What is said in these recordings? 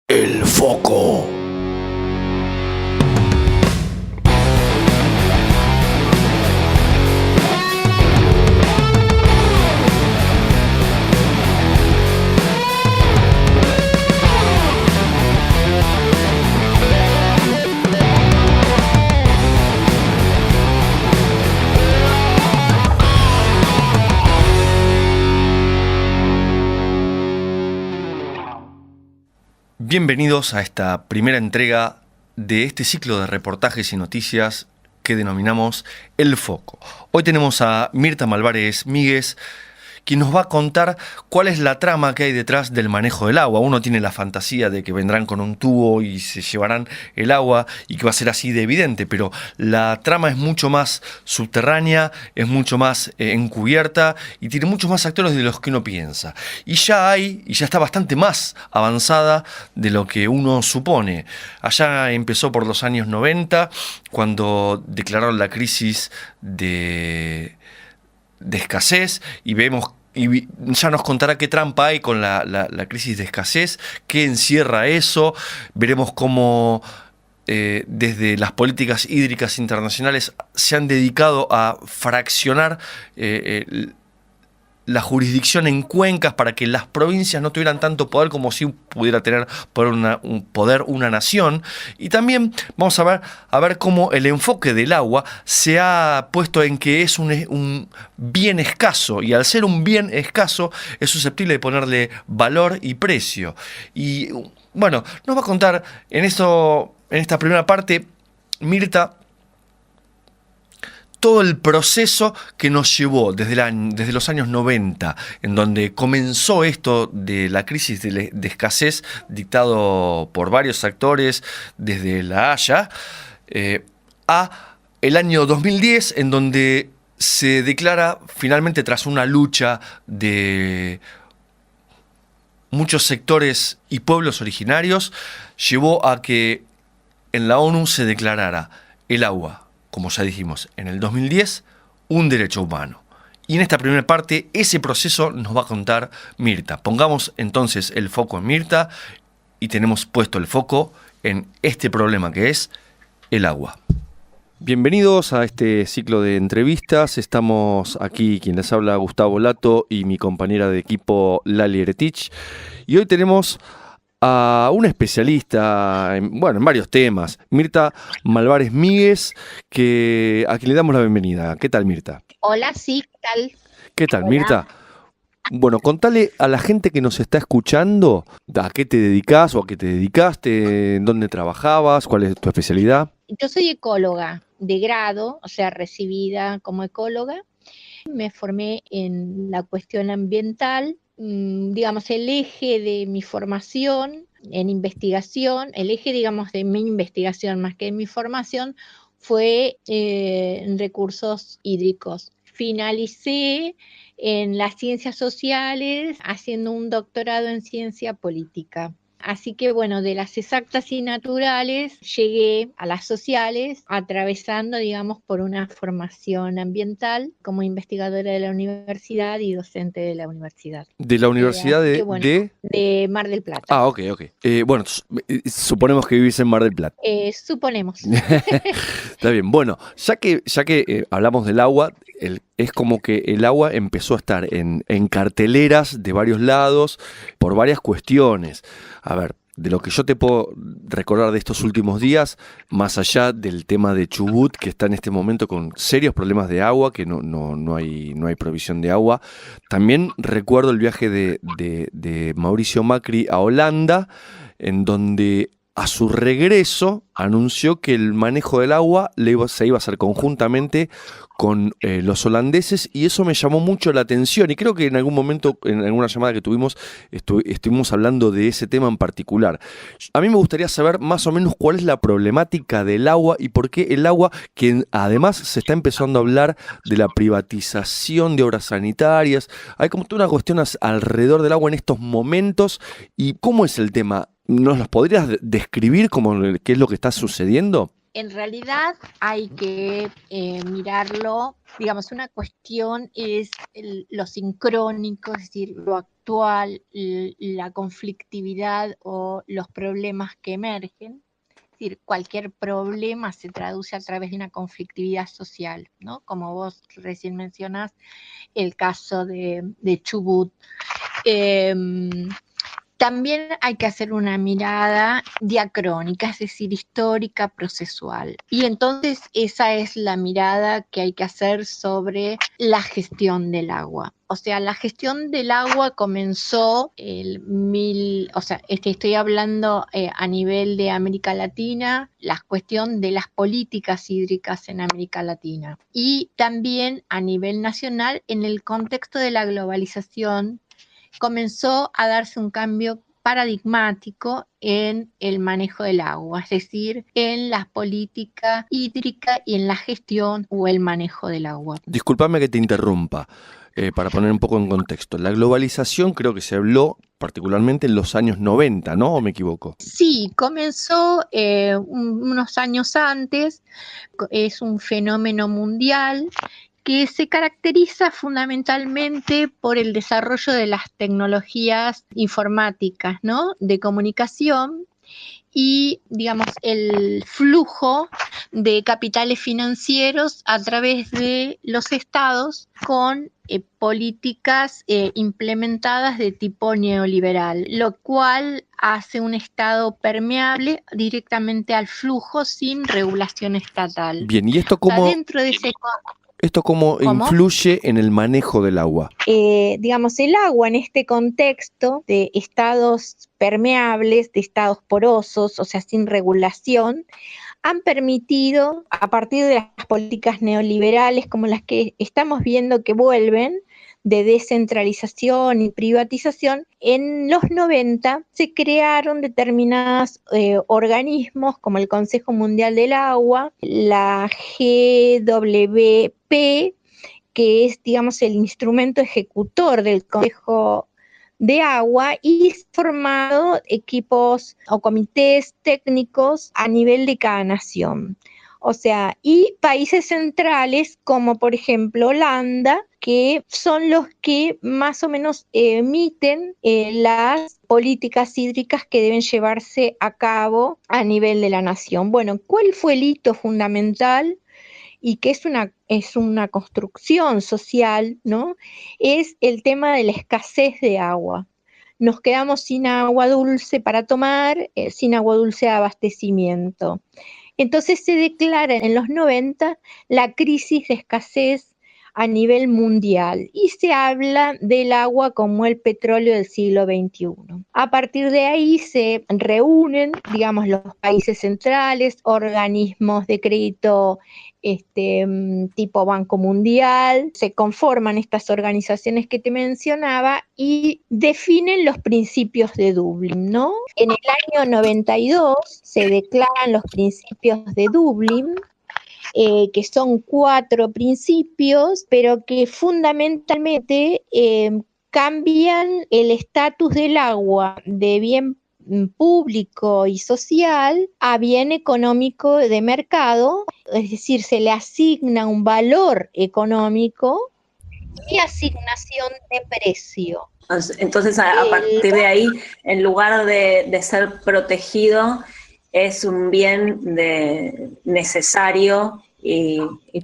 El foco. Bienvenidos a esta primera entrega de este ciclo de reportajes y noticias que denominamos El Foco. Hoy tenemos a Mirta Malvarez Míguez, quien nos va a contar cuál es la trama que hay detrás del manejo del agua. Uno tiene la fantasía de que vendrán con un tubo y se llevarán el agua y que va a ser así de evidente, pero la trama es mucho más subterránea, es mucho más encubierta y tiene muchos más actores de los que uno piensa. Y ya está bastante más avanzada de lo que uno supone. Allá empezó por los años 90, cuando declararon la crisis de escasez, y ya nos contará qué trampa hay con la crisis de escasez, qué encierra eso. Veremos cómo desde las políticas hídricas internacionales se han dedicado a fraccionar la jurisdicción en cuencas para que las provincias no tuvieran tanto poder como si pudiera tener un poder una nación. Y también vamos a ver cómo el enfoque del agua se ha puesto en que es un bien escaso, y al ser un bien escaso es susceptible de ponerle valor y precio. Y bueno, nos va a contar en esta primera parte Mirta todo el proceso que nos llevó desde los años 90, en donde comenzó esto de la crisis de escasez dictado por varios actores desde La Haya, a el año 2010, en donde se declara finalmente, tras una lucha de muchos sectores y pueblos originarios, llevó a que en la ONU se declarara el agua, como ya dijimos, en el 2010, un derecho humano. Y en esta primera parte, ese proceso nos va a contar Mirta. Pongamos entonces el foco en Mirta, y tenemos puesto el foco en este problema que es el agua. Bienvenidos a este ciclo de entrevistas. Estamos aquí, quien les habla, Gustavo Lato, y mi compañera de equipo, Lali Eretich. Y hoy tenemos a una especialista en varios temas, Mirta Malvarez Míguez, a quien le damos la bienvenida. ¿Qué tal, Mirta? Hola, sí, ¿qué tal? ¿Qué tal, Hola. Mirta? Bueno, contale a la gente que nos está escuchando a qué te dedicás o a qué te dedicaste, en dónde trabajabas, cuál es tu especialidad. Yo soy ecóloga de grado, o sea, recibida como ecóloga. Me formé en la cuestión ambiental. Digamos, el eje de mi formación en investigación, el eje, digamos, de mi investigación más que de mi formación fue en recursos hídricos. Finalicé en las ciencias sociales haciendo un doctorado en ciencia política. Así que bueno, de las exactas y naturales llegué a las sociales atravesando, digamos, por una formación ambiental como investigadora de la universidad y docente de la universidad. De la Universidad Así que bueno, de Mar del Plata. Ah, ok. Bueno, suponemos que vivís en Mar del Plata. Suponemos. Está bien. Bueno, ya que hablamos del agua, es como que el agua empezó a estar en carteleras de varios lados por varias cuestiones. A ver, de lo que yo te puedo recordar de estos últimos días, más allá del tema de Chubut, que está en este momento con serios problemas de agua, que no hay provisión de agua, también recuerdo el viaje de Mauricio Macri a Holanda, en donde a su regreso anunció que el manejo del agua se iba a hacer conjuntamente con los holandeses, y eso me llamó mucho la atención, y creo que en algún momento, en alguna llamada que tuvimos, estuvimos hablando de ese tema en particular. A mí me gustaría saber más o menos cuál es la problemática del agua y por qué el agua, que además se está empezando a hablar de la privatización de obras sanitarias. Hay como toda una cuestión alrededor del agua en estos momentos. ¿Y cómo es el tema? ¿Nos los podrías describir qué es lo que está sucediendo? En realidad hay que mirarlo, digamos, una cuestión es lo sincrónico, es decir, lo actual actual la conflictividad o los problemas que emergen. Es decir, cualquier problema se traduce a través de una conflictividad social, ¿no? Como vos recién mencionás, el caso de Chubut. También hay que hacer una mirada diacrónica, es decir, histórica, procesual. Y entonces esa es la mirada que hay que hacer sobre la gestión del agua. O sea, la gestión del agua comenzó estoy hablando a nivel de América Latina, la cuestión de las políticas hídricas en América Latina. Y también a nivel nacional, en el contexto de la globalización, comenzó a darse un cambio paradigmático en el manejo del agua, es decir, en la política hídrica y en la gestión o el manejo del agua. Discúlpame que te interrumpa, para poner un poco en contexto. La globalización creo que se habló particularmente en los años 90, ¿no? ¿O me equivoco? Sí, comenzó unos años antes, es un fenómeno mundial que se caracteriza fundamentalmente por el desarrollo de las tecnologías informáticas, ¿no? De comunicación y, digamos, el flujo de capitales financieros a través de los estados con políticas implementadas de tipo neoliberal, lo cual hace un estado permeable directamente al flujo sin regulación estatal. Bien, ¿y esto O sea, cómo, dentro de ese... esto cómo ¿Cómo? influye en el manejo del agua? Digamos, el agua en este contexto de estados permeables, de estados porosos, o sea, sin regulación, han permitido, a partir de las políticas neoliberales como las que estamos viendo que vuelven, de descentralización y privatización, en los 90 se crearon determinados organismos como el Consejo Mundial del Agua, la GWP, que es, digamos, el instrumento ejecutor del Consejo de Agua, y formado equipos o comités técnicos a nivel de cada nación. O sea, y países centrales como por ejemplo Holanda, que son los que más o menos emiten las políticas hídricas que deben llevarse a cabo a nivel de la nación. Bueno, ¿cuál fue el hito fundamental? Y que es una construcción social, ¿no? Es el tema de la escasez de agua. Nos quedamos sin agua dulce para tomar, sin agua dulce de abastecimiento. Entonces se declara en los 90 la crisis de escasez a nivel mundial y se habla del agua como el petróleo del siglo XXI. A partir de ahí se reúnen, digamos, los países centrales, organismos de crédito tipo Banco Mundial, se conforman estas organizaciones que te mencionaba y definen los principios de Dublín, ¿no? En el año 92 se declaran los principios de Dublín, que son 4 principios, pero que fundamentalmente cambian el estatus del agua de bien público y social a bien económico de mercado, es decir, se le asigna un valor económico y asignación de precio. Entonces, a partir de ahí, en lugar de ser protegido, es un bien necesario y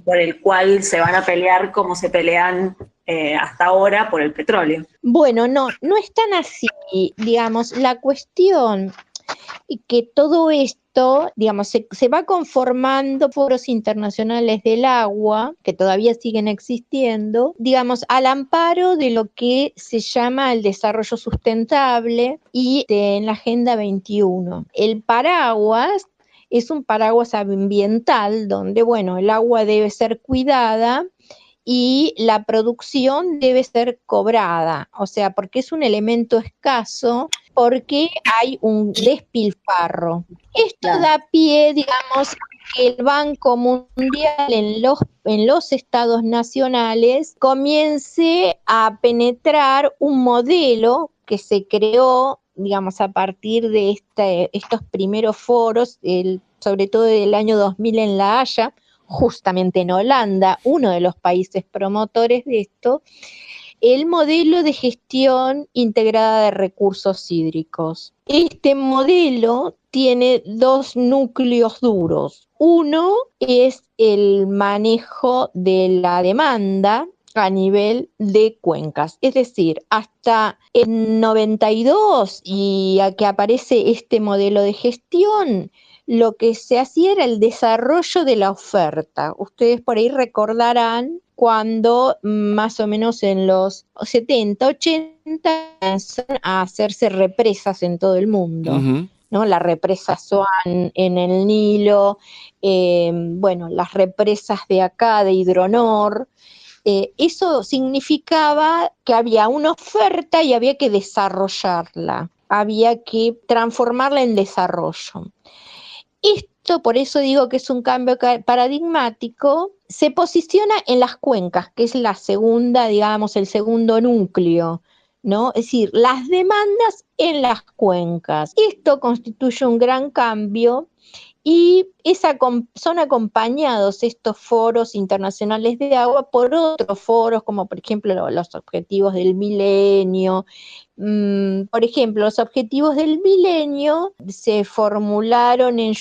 por el cual se van a pelear como se pelean hasta ahora por el petróleo. Bueno, no es tan así, digamos, la cuestión que todo esto, digamos, se va conformando foros internacionales del agua, que todavía siguen existiendo, digamos, al amparo de lo que se llama el desarrollo sustentable y en la Agenda 21. El paraguas es un paraguas ambiental donde, bueno, el agua debe ser cuidada y la producción debe ser cobrada, o sea, porque es un elemento escaso, porque hay un despilfarro. Esto da pie, digamos, a que el Banco Mundial en los estados nacionales comience a penetrar un modelo que se creó, digamos, a partir de estos primeros foros, sobre todo del año 2000 en La Haya, justamente en Holanda, uno de los países promotores de esto, el modelo de gestión integrada de recursos hídricos. Este modelo tiene dos núcleos duros. Uno es el manejo de la demanda a nivel de cuencas, es decir, hasta el 92 y a que aparece este modelo de gestión, lo que se hacía era el desarrollo de la oferta. Ustedes por ahí recordarán cuando más o menos en los 70, 80 comenzaron a hacerse represas en todo el mundo. Ujú. ¿No? La represa Swan en el Nilo, bueno, las represas de acá, de Hidronor. Eso significaba que había una oferta y había que desarrollarla, había que transformarla en desarrollo. Esto, por eso digo que es un cambio paradigmático, se posiciona en las cuencas, que es la segunda, digamos, el segundo núcleo, ¿no? Es decir, las demandas en las cuencas. Esto constituye un gran cambio y son acompañados estos foros internacionales de agua por otros foros, como por ejemplo los objetivos del milenio. Por ejemplo, los objetivos del milenio se formularon en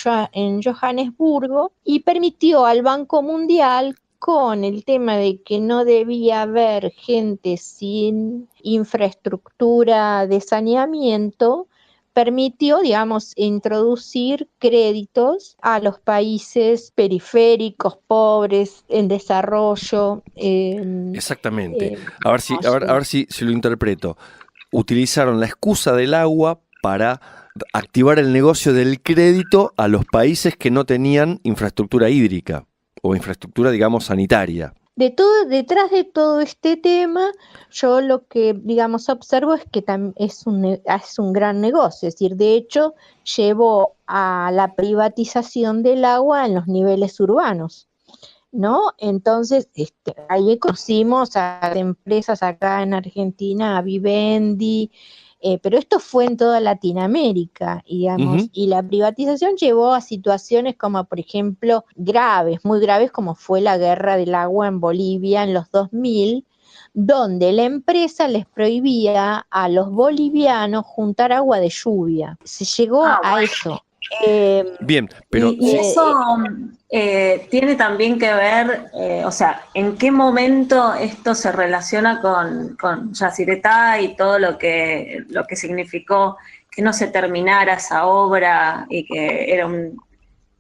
Johannesburgo y permitió al Banco Mundial, con el tema de que no debía haber gente sin infraestructura de saneamiento, permitió, digamos, introducir créditos a los países periféricos, pobres, en desarrollo. Exactamente. A ver si lo interpreto. Utilizaron la excusa del agua para activar el negocio del crédito a los países que no tenían infraestructura hídrica o infraestructura, digamos, sanitaria. Detrás de todo este tema, yo lo que, digamos, observo es que es un gran negocio, es decir, de hecho, llevó a la privatización del agua en los niveles urbanos, ¿no? Entonces, ahí conocimos a empresas acá en Argentina, a Vivendi, pero esto fue en toda Latinoamérica, digamos, y la privatización llevó a situaciones como, por ejemplo, graves, muy graves, como fue la guerra del agua en Bolivia en los 2000, donde la empresa les prohibía a los bolivianos juntar agua de lluvia. Se llegó a eso. Bien, pero... Y eso tiene también que ver, o sea, ¿en qué momento esto se relaciona con Yacyretá y todo lo que significó que no se terminara esa obra y que era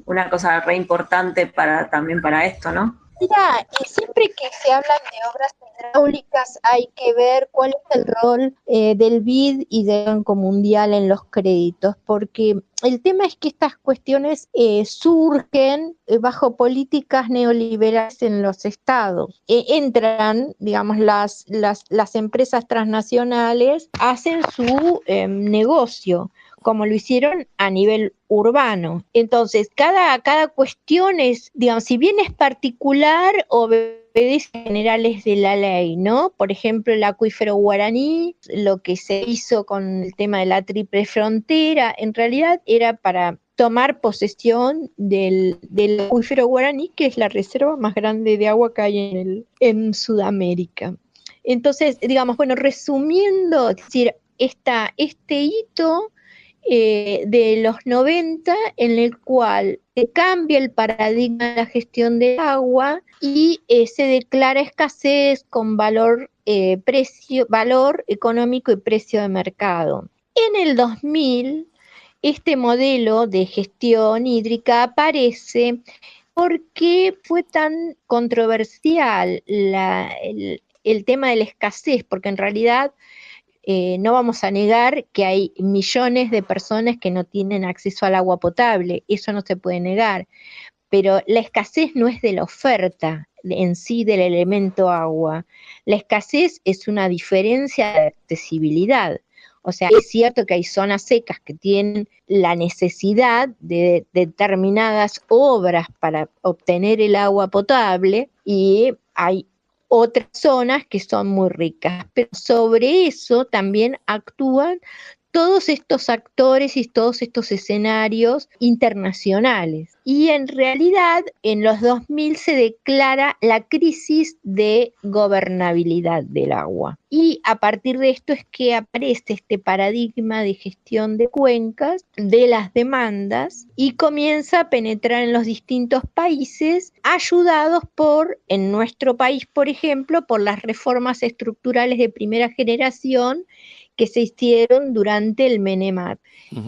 una cosa re importante también para esto, ¿no? Mira, siempre que se hablan de obras hidráulicas hay que ver cuál es el rol del BID y del Banco Mundial en los créditos, porque el tema es que estas cuestiones surgen bajo políticas neoliberales en los estados. Entran, digamos, las empresas transnacionales, hacen su negocio, como lo hicieron a nivel urbano. Entonces, cada cuestión es, digamos, si bien es particular, obedece generales de la ley, ¿no? Por ejemplo, el acuífero guaraní, lo que se hizo con el tema de la triple frontera, en realidad era para tomar posesión del acuífero guaraní, que es la reserva más grande de agua que hay en Sudamérica. Entonces, digamos, bueno, resumiendo, es decir, este hito de los 90 en el cual cambia el paradigma de la gestión del agua y se declara escasez con valor económico y precio de mercado. En el 2000, este modelo de gestión hídrica aparece porque fue tan controversial el tema de la escasez, porque en realidad no vamos a negar que hay millones de personas que no tienen acceso al agua potable, eso no se puede negar, pero la escasez no es de la oferta en sí del elemento agua, la escasez es una diferencia de accesibilidad. O sea, es cierto que hay zonas secas que tienen la necesidad de determinadas obras para obtener el agua potable y hay otras zonas que son muy ricas, pero sobre eso también actúan todos estos actores y todos estos escenarios internacionales. Y en realidad, en los 2000 se declara la crisis de gobernabilidad del agua. Y a partir de esto es que aparece este paradigma de gestión de cuencas, de las demandas, y comienza a penetrar en los distintos países, ayudados por, en nuestro país, por ejemplo, por las reformas estructurales de primera generación que se hicieron durante el Menemat.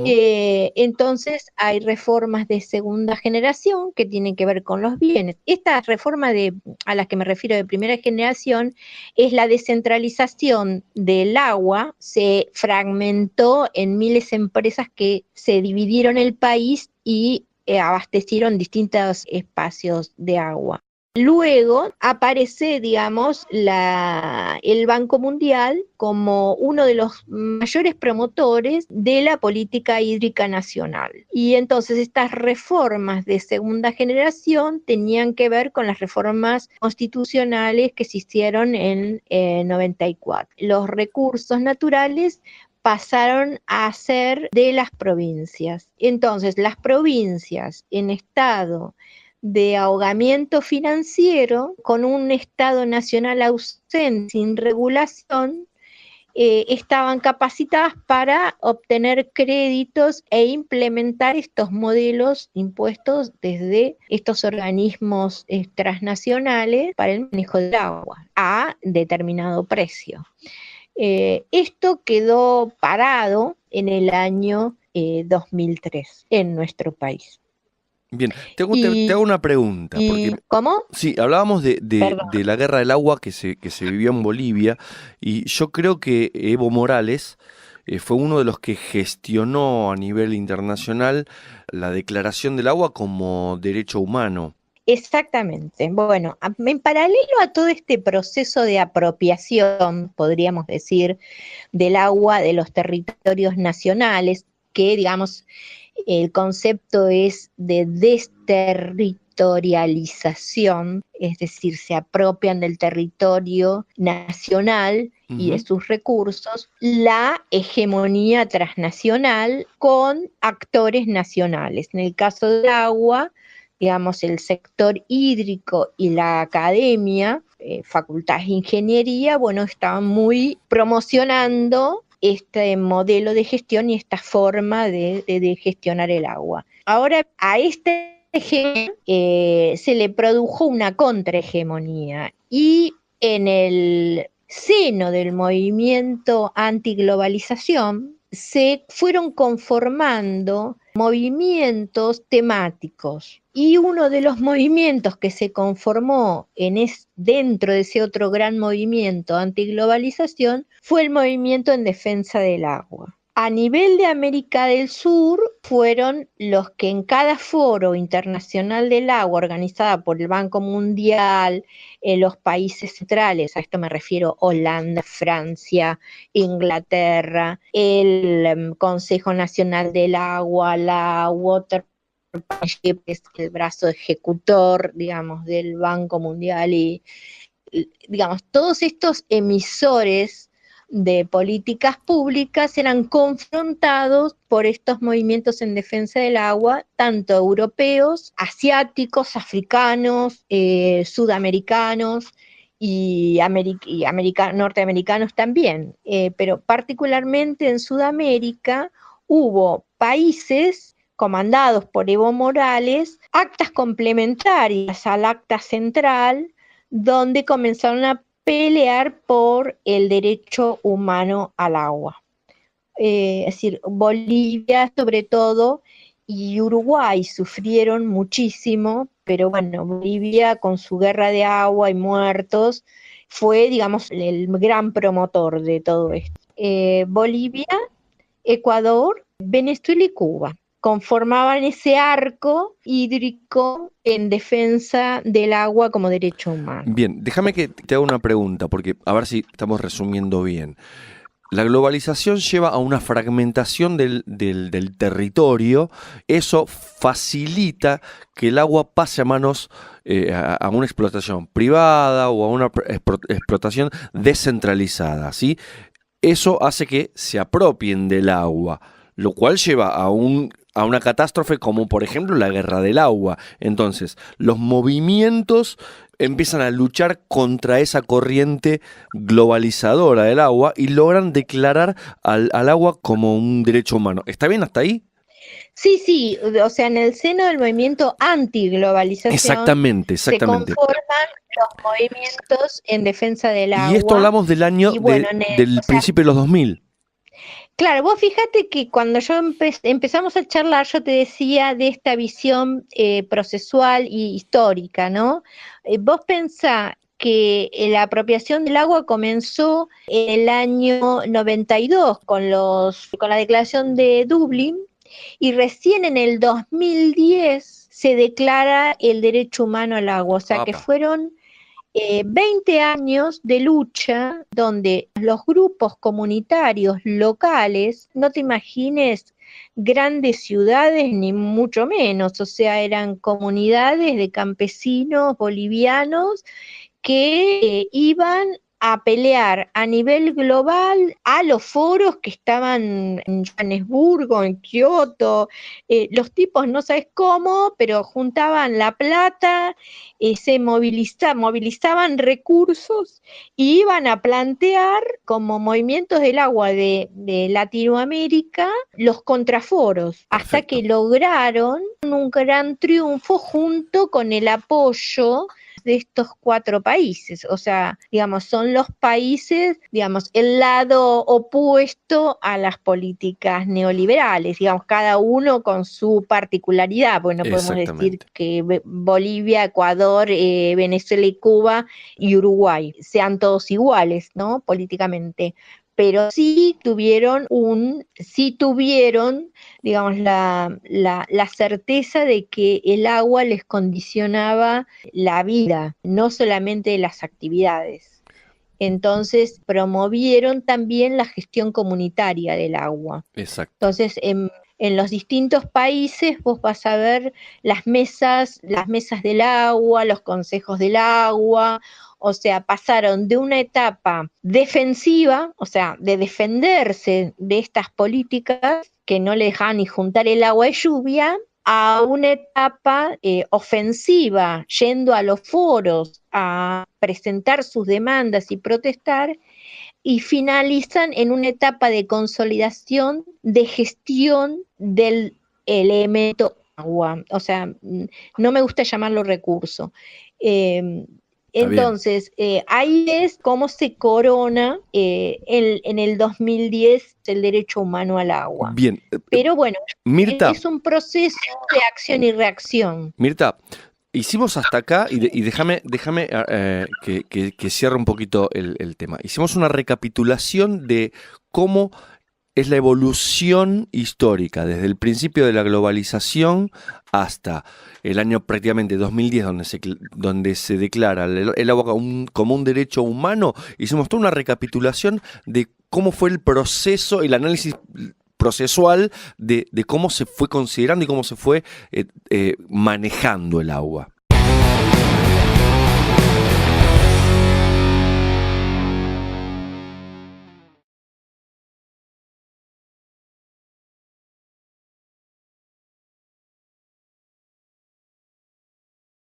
Entonces hay reformas de segunda generación que tienen que ver con los bienes. Esta reforma a la que me refiero de primera generación es la descentralización del agua. Se fragmentó en miles de empresas que se dividieron el país y abastecieron distintos espacios de agua. Luego aparece, digamos, el Banco Mundial como uno de los mayores promotores de la política hídrica nacional. Y entonces estas reformas de segunda generación tenían que ver con las reformas constitucionales que se hicieron en 94. Los recursos naturales pasaron a ser de las provincias. Entonces, las provincias en estado de ahogamiento financiero, con un Estado nacional ausente, sin regulación, estaban capacitadas para obtener créditos e implementar estos modelos impuestos desde estos organismos transnacionales para el manejo del agua a determinado precio. Esto quedó parado en el año 2003 en nuestro país. Bien, te hago una pregunta. Porque, ¿cómo? sí, hablábamos de la guerra del agua que se vivió en Bolivia, y yo creo que Evo Morales fue uno de los que gestionó a nivel internacional la declaración del agua como derecho humano. Exactamente. Bueno, en paralelo a todo este proceso de apropiación, podríamos decir, del agua de los territorios nacionales, que, digamos, el concepto es de desterritorialización, es decir, se apropian del territorio nacional y de sus recursos, la hegemonía transnacional con actores nacionales. En el caso del agua, digamos, el sector hídrico y la academia, facultades de ingeniería, bueno, estaban muy promocionando este modelo de gestión y esta forma de gestionar el agua. Ahora, a este hegemonía se le produjo una contrahegemonía, y en el seno del movimiento antiglobalización se fueron conformando movimientos temáticos, y uno de los movimientos que se conformó dentro de ese otro gran movimiento antiglobalización fue el movimiento en defensa del agua. A nivel de América del Sur fueron los que en cada foro internacional del agua organizada por el Banco Mundial, los países centrales, a esto me refiero Holanda, Francia, Inglaterra, el Consejo Nacional del Agua, la Water Partnership, es el brazo ejecutor, digamos, del Banco Mundial, y digamos, todos estos emisores de políticas públicas eran confrontados por estos movimientos en defensa del agua, tanto europeos, asiáticos, africanos, sudamericanos y norteamericanos también, pero particularmente en Sudamérica hubo países comandados por Evo Morales, actas complementarias al acta central, donde comenzaron a pelear por el derecho humano al agua. Es decir, Bolivia sobre todo y Uruguay sufrieron muchísimo, pero bueno, Bolivia con su guerra de agua y muertos fue, digamos, el gran promotor de todo esto. Bolivia, Ecuador, Venezuela y Cuba conformaban ese arco hídrico en defensa del agua como derecho humano. Bien, déjame que te haga una pregunta, porque a ver si estamos resumiendo bien. La globalización lleva a una fragmentación del territorio. Eso facilita que el agua pase a manos a una explotación privada o a una explotación descentralizada, ¿sí? eso hace que se apropien del agua, lo cual lleva a una catástrofe como por ejemplo la guerra del agua. Entonces, los movimientos empiezan a luchar contra esa corriente globalizadora del agua y logran declarar al agua como un derecho humano. ¿Está bien hasta ahí? Sí, o sea, en el seno del movimiento antiglobalización Exactamente. se conforman los movimientos en defensa del agua. Y esto hablamos del año y bueno, del principio de los 2000. Claro, vos fíjate que cuando empezamos a charlar, yo te decía de esta visión procesual y histórica, ¿no? Vos pensá que la apropiación del agua comenzó en el año 92 con la Declaración de Dublín, y recién en el 2010 se declara el derecho humano al agua, o sea que fueron 20 años de lucha donde los grupos comunitarios locales, no te imagines grandes ciudades ni mucho menos, o sea, eran comunidades de campesinos bolivianos que iban a pelear a nivel global a los foros que estaban en Johannesburgo, en Kioto. Los tipos no sabes cómo, pero juntaban la plata, se movilizaban recursos y iban a plantear como movimientos del agua de Latinoamérica los contraforos, hasta que lograron un gran triunfo junto con el apoyo de estos 4 países, o sea, digamos, son los países, digamos, el lado opuesto a las políticas neoliberales, digamos, cada uno con su particularidad, pues no podemos decir que Bolivia, Ecuador, Venezuela y Cuba y Uruguay sean todos iguales, ¿no? Políticamente, pero sí tuvieron, digamos, la certeza de que el agua les condicionaba la vida, no solamente las actividades. Entonces promovieron también la gestión comunitaria del agua. Exacto. Entonces, en los distintos países vos vas a ver las mesas del agua, los consejos del agua, o sea, pasaron de una etapa defensiva, o sea, de defenderse de estas políticas que no le dejaban ni juntar el agua de lluvia, a una etapa ofensiva, yendo a los foros a presentar sus demandas y protestar, y finalizan en una etapa de consolidación de gestión del elemento agua. O sea, no me gusta llamarlo recurso. Entonces, ahí es cómo se corona en el 2010 el derecho humano al agua. Bien. Pero bueno, Mirta, es un proceso de acción y reacción. Mirta, hicimos hasta acá, y déjame que cierre un poquito el tema. Hicimos una recapitulación de cómo es la evolución histórica, desde el principio de la globalización hasta el año prácticamente 2010, donde se declara el agua como un derecho humano. Hicimos toda una recapitulación de cómo fue el proceso, el análisis procesual de cómo se fue considerando y cómo se fue manejando el agua.